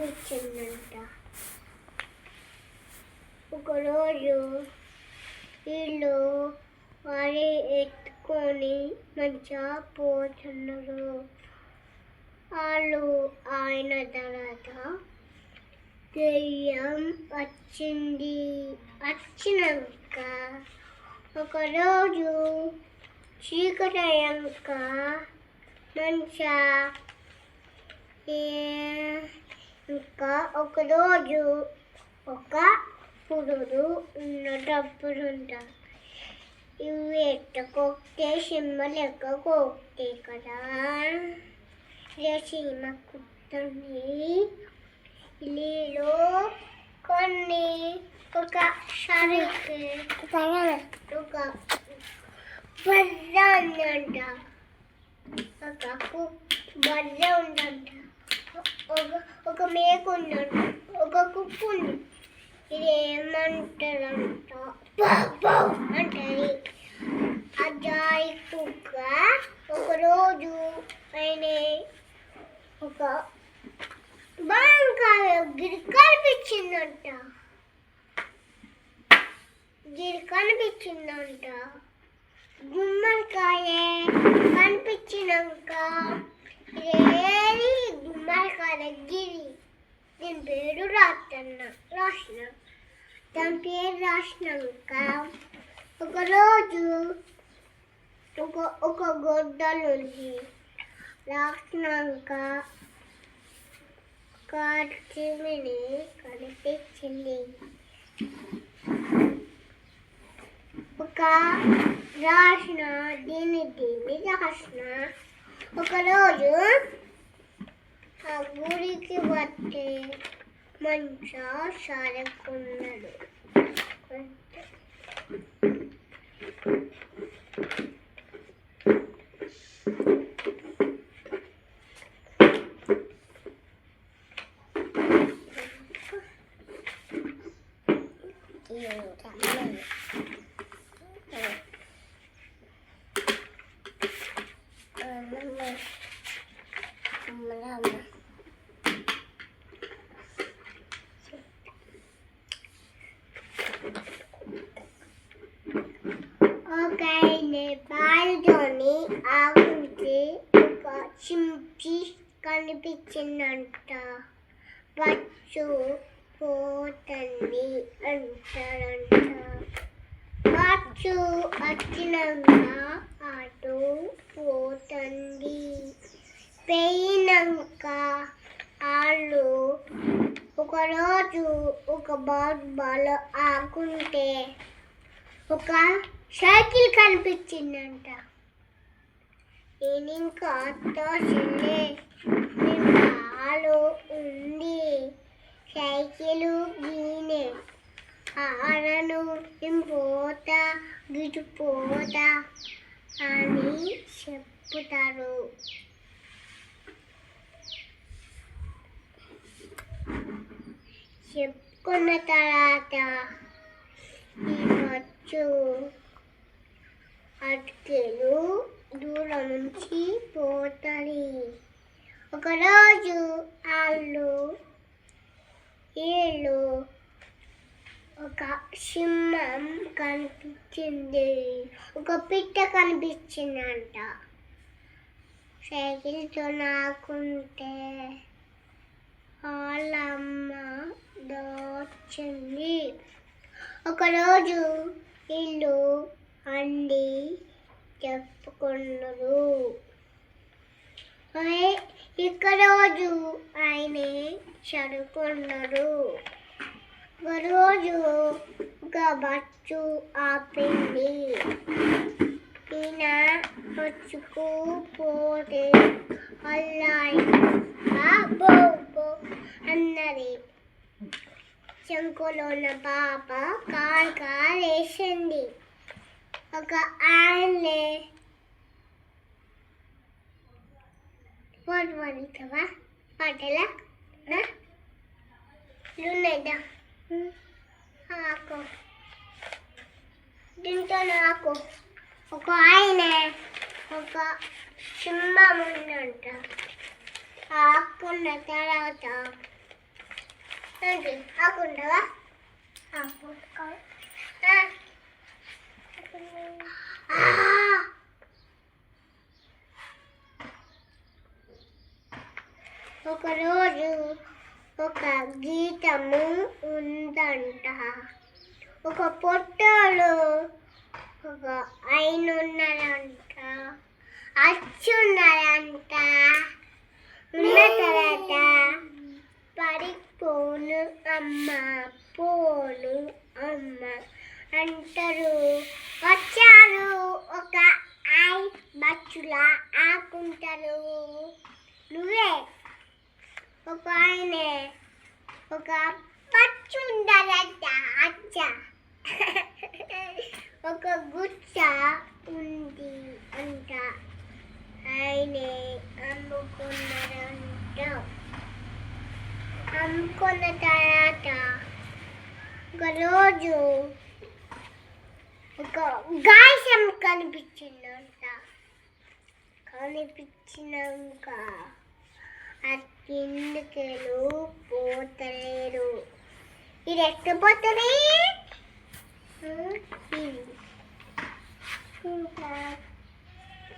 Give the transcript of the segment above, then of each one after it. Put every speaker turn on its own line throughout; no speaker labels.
కనిపించిందంట. ఒకరోజు వీళ్ళు వారి ఎత్తుకొని మంచిగా పోతున్నారు. వాళ్ళు ఆయన తర్వాత దెయ్యం వచ్చినాక ఒకరోజు చీకటి అయ్యాక మంచిగా ఇంకా ఒకరోజు ఒక పురుడు ఉన్నటప్పుడుంట. ఇవి ఎట్టకొక్తే సినిమా లెక్క కొక్తే కదా. సినిమా కుట్టుంది. ఇల్లు కొన్ని ఒక సరికి ఒక బర్ర ఉందంట. బర్ర ఉందంట. ఒక మేక ఉందంట. ఒక కుక్క ఉంది. ఇది ఏమంటారంట అంటది. అజాయి కుక్క ఒకరోజు ఆయన ఒక బాగా గిరి కనిపించిందంట. గుమ్మడికాయ కనిపించినాక ఏది గుమ్మడికాయ గిరి దీని పేరు రాసిన దాని పేరు రాసినాక ఒకరోజు ఒక గొడ్డలుంది. రాసినాక కార్చిమిని కనిపించింది. ఒక రాసిన దీన్ని రాసిన ఒకరోజు ఆ గుడికి వస్తే మంచిగా సరుకున్నాడు. బాల్తోని ఆకుంటే ఒక చింపి కనిపించిందంట. వచ్చు పోతుంది అంటారంట. వచ్చు వచ్చినాక అటు పోతుంది. పోయినాక వాళ్ళు ఒకరోజు ఒక బాల్ ఆకుంటే ఒక సైకిల్ కనిపించిందంట. నేను ఇంకా తోసిలే బాలు ఉంది. సైకిల్ గీనే ఆడను పోతా గిటిపోతా అని చెప్తారు. చెప్పుకున్న తర్వాత వచ్చు అటుకెలు దూరం నుంచి పోతుంది. ఒకరోజు వీళ్ళు ఒక సింహం కనిపించింది. ఒక పిట్ట కనిపించిందంట. సైకిల్తో నాకుంటే వాళ్ళమ్మ దోచింది. ఒకరోజు వీళ్ళు అండి చెప్పుకున్నారు. రోజు ఆయన చదువుకున్నారు. ఒకరోజు ఒక బస్సు ఆపింది. ఈయన వచ్చుకుపోతే అల్లాయి అన్నది. శంకులో ఉన్న పాప కారు వేసింది. ఒక ఆయనే పడుతావా పాటలా ఉన్నాయిదా ఆకు దీంతో నాకు ఒక ఆయన ఒక సింహం ఉందంట. ఆకున్న తర్వాత ఏంటి ఆకుంటావా ఒకరోజు ఒక గీతము ఉందంట. ఒక పొట్టోడు ఒక ఆయన ఉన్నారంట, అచ్చున్నారంట. ఉన్న తర్వాత పడిపోను అమ్మ పోను అమ్మ అంటారు. వచ్చారు ఒక బచ్చులా ఆకుంటారు. నువ్వే ఒక ఆయనే ఒక పచ్చు ఉండాలంట. అచ్చ ఒక గుచ్చ ఉంది అంట. ఆయనే అమ్ముకున్నారంట. అమ్ముకున్న తర్వాత ఒకరోజు ఒక గాయసం కనిపించిందంట. కనిపించినాక ఆ కిందకెళ్ళు పోతలేరు. ఇది ఎక్కిపోతుంది.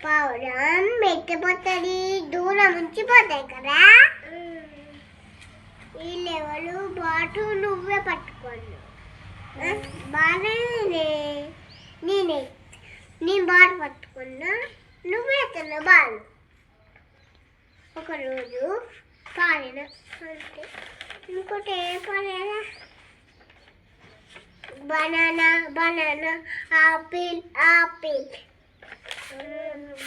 పౌరం ఎక్కిపోతుంది. దూరం ఉంచిపోతాయి కదా. వీళ్ళెవరు బాటు నువ్వే పట్టుకోను. బాగానే నేను బాటు పట్టుకున్నా, నువ్వే తిన్న బాలు. ఒకరోజు పాడిన అంటే ఇంకోటి ఏం పాడేదా? Banana banana apple apple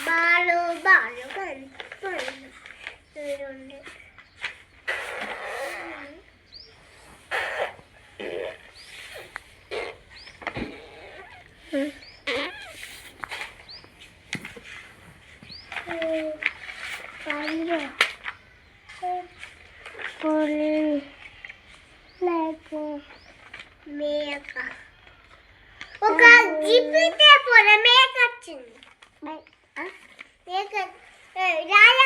ball ball రెండు మేక ఒక జిప్పితే పొల మేక వచ్చింది. మేక రాయ